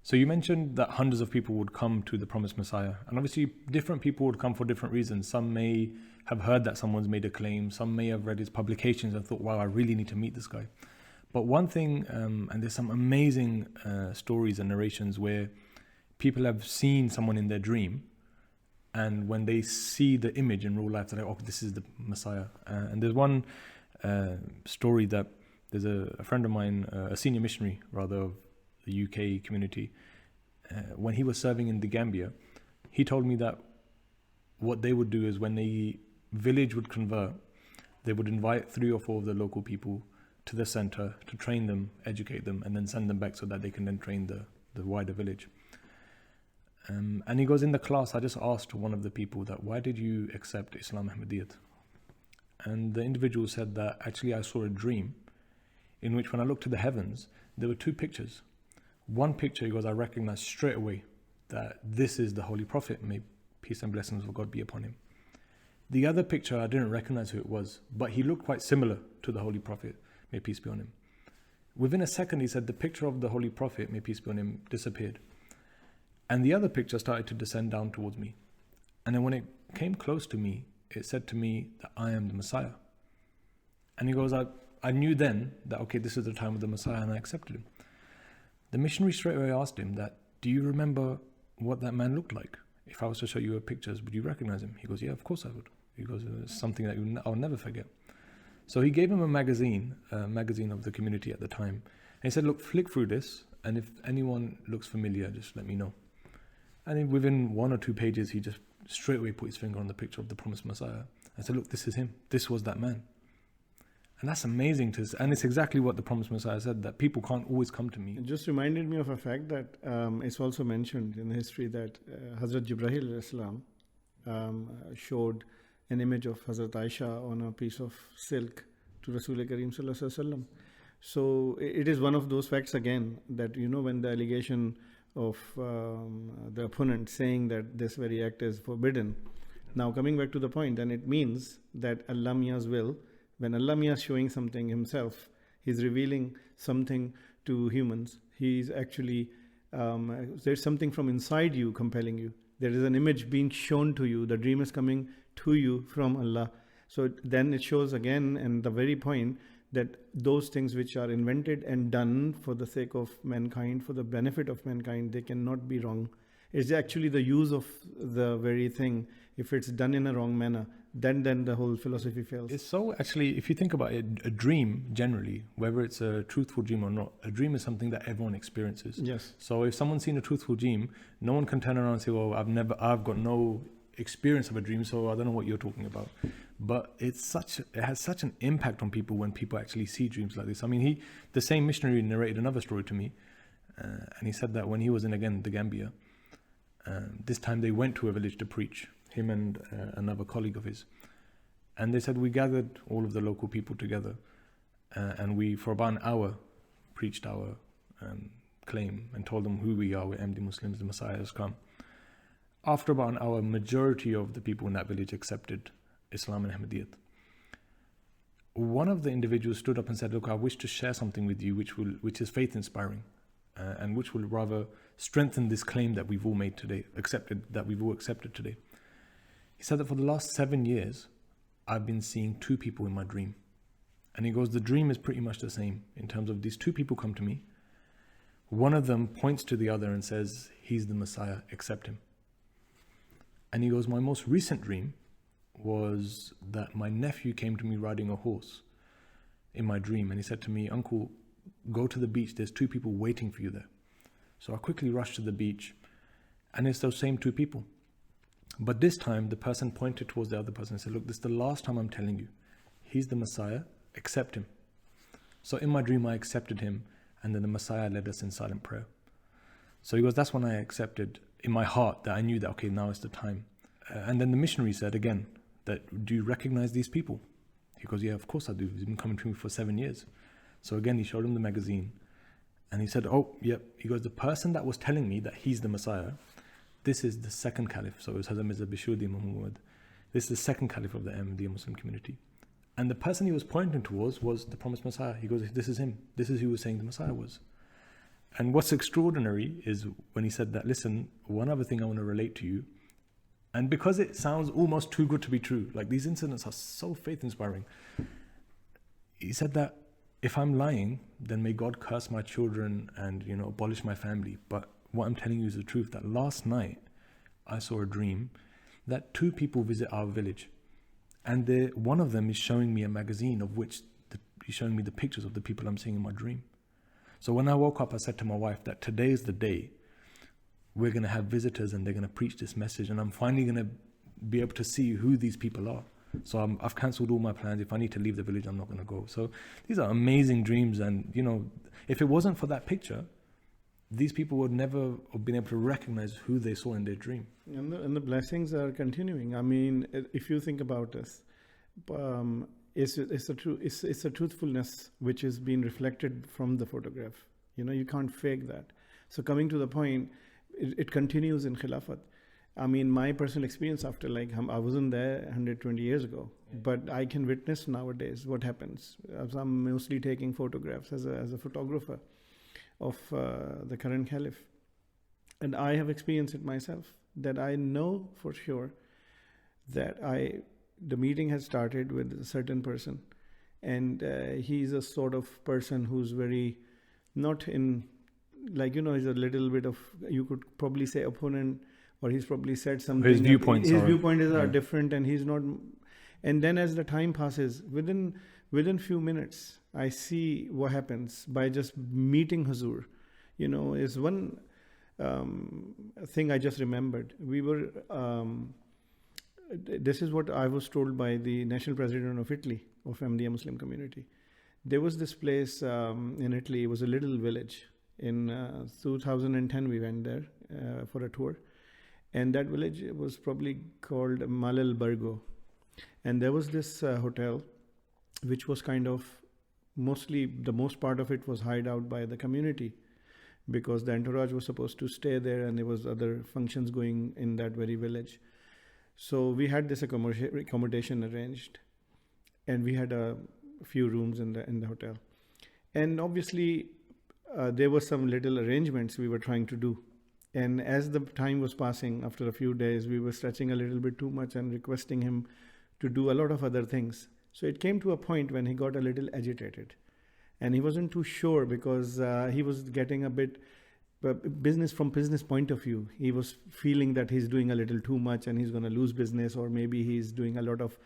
So you mentioned that hundreds of people would come to the promised Messiah, and obviously different people would come for different reasons. Some may have heard that someone's made a claim, some may have read his publications and thought, wow, I really need to meet this guy. But one thing, and there's some amazing stories and narrations where people have seen someone in their dream, and when they see the image in real life, they're like, oh, this is the Messiah. And there's one story that there's a friend of mine, a senior missionary rather, of the UK community, when he was serving in the Gambia, he told me that what they would do is when the village would convert, they would invite 3 or 4 of the local people to the center to train them, educate them, and then send them back so that they can then train the wider village. And he goes, in the class, I just asked one of the people that, why did you accept Islam Ahmadiyyat? And the individual said that, actually I saw a dream in which when I looked to the heavens, there were 2 pictures. One picture, he goes, I recognized straight away that this is the Holy Prophet, may peace and blessings of God be upon him. The other picture, I didn't recognize who it was, but he looked quite similar to the Holy Prophet, may peace be on him. Within a second, he said the picture of the Holy Prophet, may peace be on him, disappeared. And the other picture started to descend down towards me. And then when it came close to me, it said to me that I am the Messiah. And he goes, I knew then that, okay, this is the time of the Messiah, and I accepted him. The missionary straight away asked him that, do you remember what that man looked like? If I was to show you pictures, would you recognize him? He goes, yeah, of course I would. He goes, it's something that I'll never forget. So he gave him a magazine of the community at the time. And he said, look, flick through this, and if anyone looks familiar, just let me know. And then within 1 or 2 pages, he just straight away put his finger on the picture of the promised Messiah. I said, look, this is him. This was that man. And that's amazing and it's exactly what the promised Messiah said, that people can't always come to me. It just reminded me of a fact that it's also mentioned in history that Hazrat Jibreel Islam showed an image of Hazrat Aisha on a piece of silk to Rasul Kareem Sallallahu Alaihi Wasallam. So it is one of those facts again that, when the allegation of the opponent saying that this very act is forbidden. Now coming back to the point, and it means that Allah Mia's will, when Allah Mia is showing something himself, he's revealing something to humans. He's actually, there's something from inside you compelling you. There is an image being shown to you. The dream is coming to you from Allah. So then it shows again, and the very point, that those things which are invented and done for the sake of mankind, for the benefit of mankind, they cannot be wrong. It's actually the use of the very thing. If it's done in a wrong manner, then the whole philosophy fails. It's so, actually, if you think about it, a dream generally, whether it's a truthful dream or not, a dream is something that everyone experiences. Yes. So if someone's seen a truthful dream, no one can turn around and say, well, I've got no experience of a dream, so I don't know what you're talking about. But it has such an impact on people when people actually see dreams like this. I mean, the same missionary narrated another story to me, and he said that when he was in, again, the Gambia, this time they went to a village to preach, him and another colleague of his. And they said, we gathered all of the local people together, and we, for about an hour, preached our claim and told them who we are. We're Ahmadiyya Muslims, the Messiah has come. After about an hour, majority of the people in that village accepted Islam and Ahmadiyyat. One of the individuals stood up and said, look, I wish to share something with you which is faith inspiring, and which will rather strengthen this claim that we've all made today, that we've all accepted today. He said that for the last 7 years, I've been seeing 2 people in my dream. And he goes, the dream is pretty much the same in terms of these 2 people come to me. One of them points to the other and says, he's the Messiah, accept him. And he goes, my most recent dream was that my nephew came to me riding a horse in my dream. And he said to me, uncle, go to the beach. There's 2 people waiting for you there. So I quickly rushed to the beach, and it's those same 2 people. But this time, the person pointed towards the other person and said, look, this is the last time I'm telling you. He's the Messiah, accept him. So in my dream, I accepted him, and then the Messiah led us in silent prayer. So he goes, that's when I accepted in my heart that I knew that, okay, now is the time. And then the missionary said again, that, do you recognize these people? He goes, yeah, of course I do. He's been coming to me for 7 years. So again, he showed him the magazine, and he said, oh, yep. He goes, the person that was telling me that he's the Messiah, this is the second caliph. So it was Hazrat Mirza Bishruddin Muhammad. This is the second caliph of the Ahmadiyya Muslim Community. And the person he was pointing towards was the promised Messiah. He goes, this is him. This is who he was saying the Messiah was. And what's extraordinary is when he said that, listen, one other thing I want to relate to you. And because it sounds almost too good to be true, like these incidents are so faith inspiring. He said that if I'm lying, then may God curse my children and, abolish my family. But what I'm telling you is the truth, that last night I saw a dream that 2 people visit our village. And one of them is showing me a magazine of which he's showing me the pictures of the people I'm seeing in my dream. So when I woke up, I said to my wife that today is the day we're going to have visitors and they're going to preach this message. And I'm finally going to be able to see who these people are. So I've cancelled all my plans. If I need to leave the village, I'm not going to go. So these are amazing dreams. And, if it wasn't for that picture, these people would never have been able to recognize who they saw in their dream. And the blessings are continuing. I mean, if you think about this, it's a truthfulness which is being reflected from the photograph. You can't fake that. So coming to the point, it continues in Khilafat. I mean, my personal experience after, I wasn't there 120 years ago, but I can witness nowadays what happens. I'm mostly taking photographs as a photographer of the current caliph. And I have experienced it myself, that I know for sure that the meeting has started with a certain person, and he's a sort of person who's very not in, he's a little bit of, you could probably say opponent, or he's probably said something. His viewpoints are different, and he's not. And then as the time passes, within few minutes, I see what happens by just meeting Huzur. Is one thing I just remembered. We were. This is what I was told by the national president of Italy, of Ahmadiyya Muslim Community. There was this place in Italy. It was a little village. In 2010, we went there for a tour. And that village was probably called Mal'Albergo. And there was this hotel, which was kind of mostly, the most part of it was hired out by the community, because the entourage was supposed to stay there and there was other functions going in that very village. So we had this accommodation arranged, and we had a few rooms in the hotel. And obviously, there were some little arrangements we were trying to do. And as the time was passing, after a few days, we were stretching a little bit too much and requesting him to do a lot of other things. So it came to a point when he got a little agitated. And he wasn't too sure, because he was getting a bit from business point of view. He was feeling that he's doing a little too much and he's going to lose business, or maybe he's doing a lot of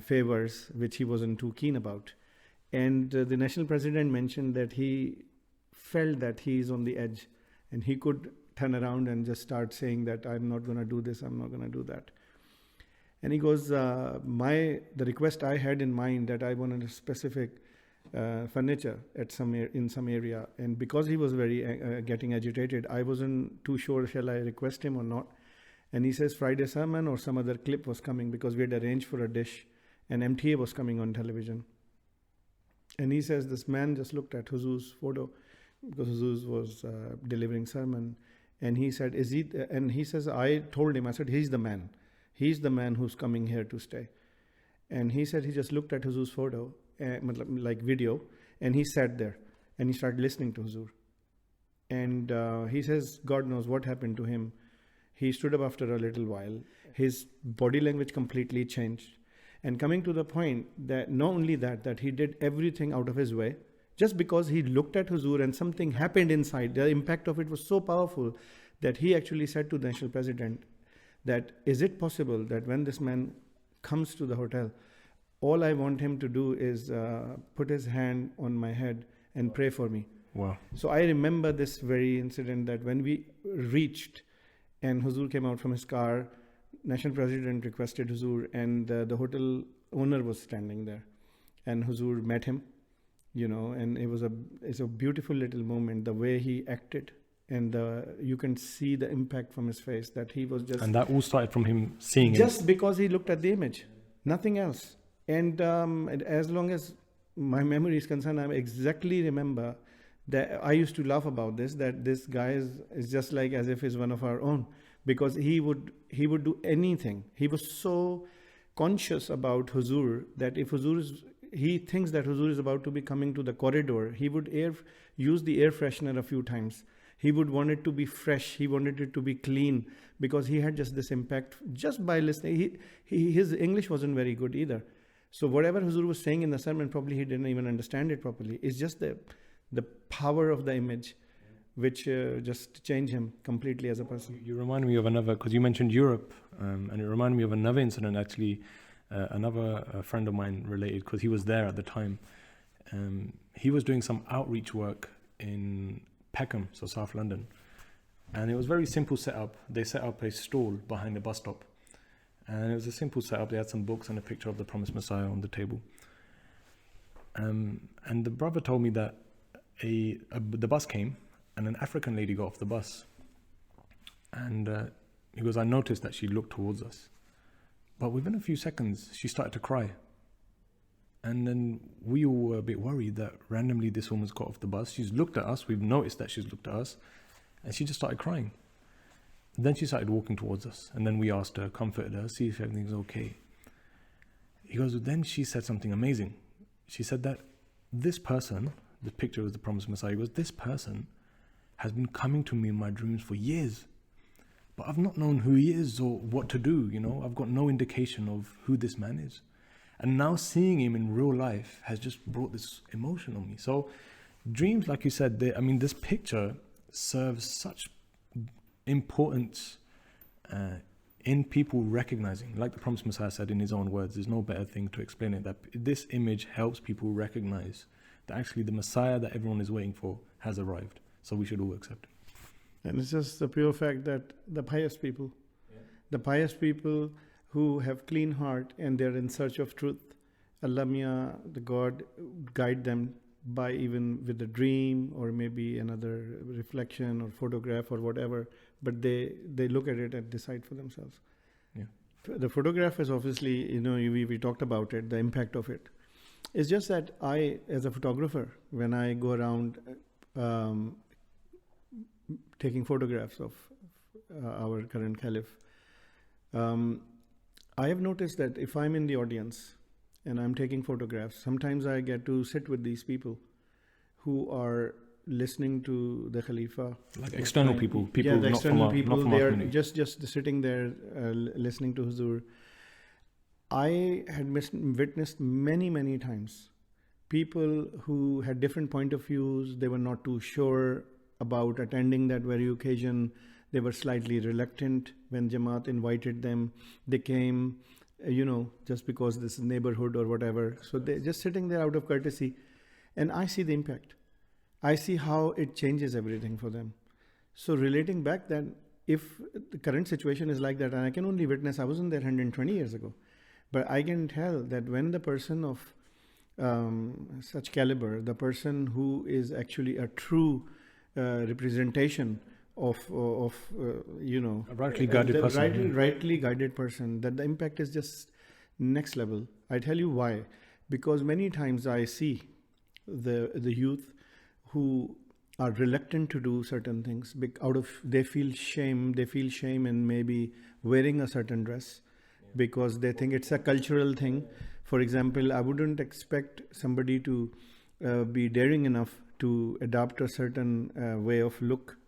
favors, which he wasn't too keen about. And the national president mentioned that he felt that he's on the edge, and he could turn around and just start saying that I'm not going to do this, I'm not going to do that. And he goes, the request I had in mind, that I wanted a specific furniture in some area. And because he was very getting agitated, I wasn't too sure, shall I request him or not. And he says Friday sermon or some other clip was coming, because we had arranged for a dish, and MTA was coming on television. And he says this man just looked at Huzur's photo, because Huzur was delivering sermon. And he said, is he? And he says, I told him, I said, he's the man. He's the man who's coming here to stay. And he said he just looked at Huzur's photo, like video, and he sat there and he started listening to Huzur. And he says, God knows what happened to him. He stood up after a little while. His body language completely changed. And coming to the point that not only that he did everything out of his way, just because he looked at Huzur and something happened inside, the impact of it was so powerful that he actually said to the national president that, is it possible that when this man comes to the hotel, all I want him to do is put his hand on my head and pray for me. Wow. So I remember this very incident, that when we reached and Huzur came out from his car, national president requested Huzur, and the hotel owner was standing there, and Huzur met him, and it's a beautiful little moment, the way he acted, and you can see the impact from his face, that he was just... And that all started from him seeing just because he looked at the image, nothing else. And as long as my memory is concerned, I exactly remember that I used to laugh about this, that this guy is just like as if he's one of our own, because he would do anything. He was so conscious about Huzur that if Huzur he thinks that Huzur is about to be coming to the corridor, he would use the air freshener a few times. He would want it to be fresh. He wanted it to be clean, because he had just this impact just by listening. His English wasn't very good either. So whatever Huzur was saying in the sermon, probably he didn't even understand it properly. It's just the power of the image, which just changed him completely as a person. You remind me of another, because you mentioned Europe, and it reminded me of another incident actually. Another friend of mine related, because he was there at the time. He was doing some outreach work in Peckham, so South London, and it was very simple setup. They set up a stall behind the bus stop, and it was a simple setup. They had some books and a picture of the promised Messiah on the table. And the brother told me that the bus came, and an African lady got off the bus, and he goes, I noticed that she looked towards us, but within a few seconds she started to cry. And then we all were a bit worried that randomly this woman's got off the bus. She's looked at us. We've noticed that she's looked at us. And she just started crying. Then she started walking towards us. And then we asked her, comforted her, see if everything's okay. He goes, then she said something amazing. She said that this person, the picture of the promised Messiah, he goes, this person has been coming to me in my dreams for years. But I've not known who he is or what to do, I've got no indication of who this man is. And now seeing him in real life has just brought this emotion on me. So dreams, like you said, this picture serves such importance in people recognizing, like the promised Messiah said in his own words, there's no better thing to explain it, that this image helps people recognize that actually the Messiah that everyone is waiting for has arrived. So we should all accept it. And it's just the pure fact that the pious people who have clean heart and they're in search of truth, Allah Mia, the God, guide them by even with a dream or maybe another reflection or photograph or whatever, but they look at it and decide for themselves. Yeah. The photograph is obviously, we talked about it, the impact of it. It's just that I, as a photographer, when I go around taking photographs of our current caliph, I have noticed that if I'm in the audience and I'm taking photographs, sometimes I get to sit with these people who are listening to the Khalifa. Like external people the not external from people, not from they our are community. just sitting there listening to Huzur. I had witnessed many times people who had different point of views. They were not too sure about attending that very occasion. They were slightly reluctant when Jamaat invited them. They came, just because this neighborhood or whatever. So they're just sitting there out of courtesy. And I see the impact. I see how it changes everything for them. So relating back then, if the current situation is like that, and I can only witness, I wasn't there 120 years ago, but I can tell that when the person of such caliber, the person who is actually a true representation of A rightly guided person. Rightly guided person, that the impact is just next level. I tell you why. Because many times I see the youth who are reluctant to do certain things they feel shame in maybe wearing a certain dress, because they think it's a cultural thing. For example, I wouldn't expect somebody to be daring enough to adopt a certain way of look.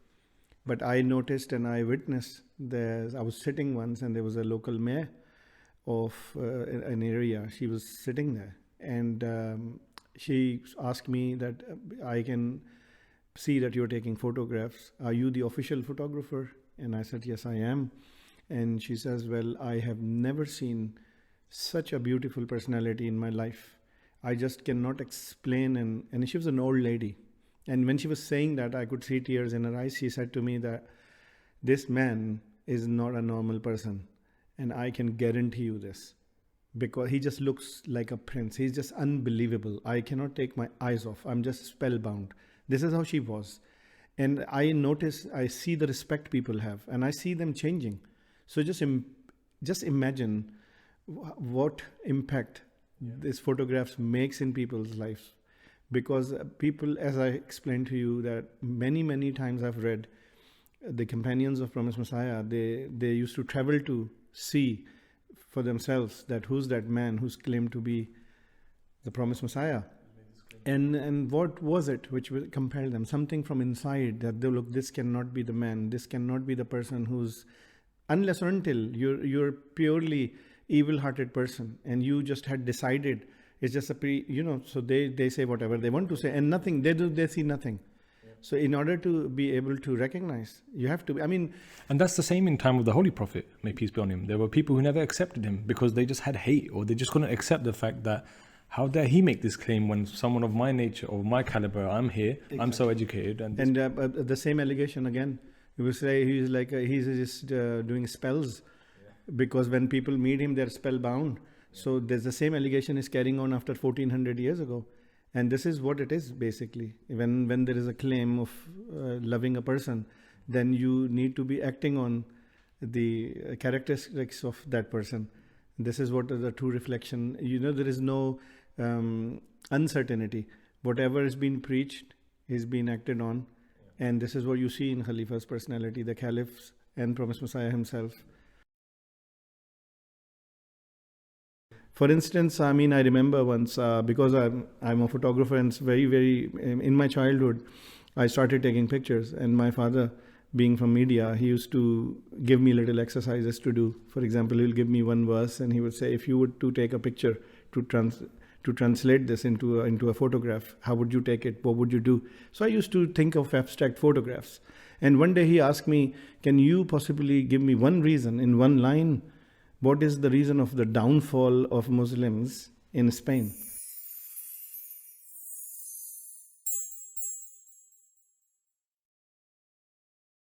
But I noticed and I witnessed, I was sitting once and there was a local mayor of an area. She was sitting there and she asked me that I can see that you're taking photographs. Are you the official photographer? And I said, yes, I am. And she says, well, I have never seen such a beautiful personality in my life. I just cannot explain. And she was an old lady. And when she was saying that, I could see tears in her eyes. She said to me that this man is not a normal person. And I can guarantee you this, because he just looks like a prince. He's just unbelievable. I cannot take my eyes off. I'm just spellbound. This is how she was. And I notice, I see the respect people have, and I see them changing. So just imagine what impact these photographs makes in people's lives. Because people, as I explained to you, that many times I've read the companions of Promised Messiah, they used to travel to see for themselves that who's that man who's claimed to be the promised Messiah. And what was it which will compel them? Something from inside that they look, this cannot be the man, this cannot be the person who's, unless or until you're purely evil-hearted person and you just had decided it's just so they say whatever they want to say and nothing, they see nothing. So in order to be able to recognize, you have to, and that's the same in time of the Holy Prophet, may peace be on him. There were people who never accepted him because they just had hate, or they just couldn't accept the fact that how dare he make this claim when someone of my nature or my caliber, I'm here, exactly. I'm so educated. And the same allegation again, you will say he's like, he's just doing spells, because when people meet him, they're spellbound. So there's the same allegation is carrying on after 1400 years ago. And this is what it is basically. When there is a claim of loving a person, then you need to be acting on the characteristics of that person. This is what is the true reflection. There is no uncertainty. Whatever is being preached is being acted on. And this is what you see in Khalifa's personality, the Caliphs and Promised Messiah himself. For instance, I remember once, because I'm a photographer, and it's very, very, in my childhood, I started taking pictures, and my father, being from media, he used to give me little exercises to do. For example, he'll give me one verse and he would say, if you were to take a picture to translate this into a photograph, how would you take it? What would you do? So I used to think of abstract photographs. And one day he asked me, can you possibly give me one reason in one line? What is the reason of the downfall of Muslims in Spain?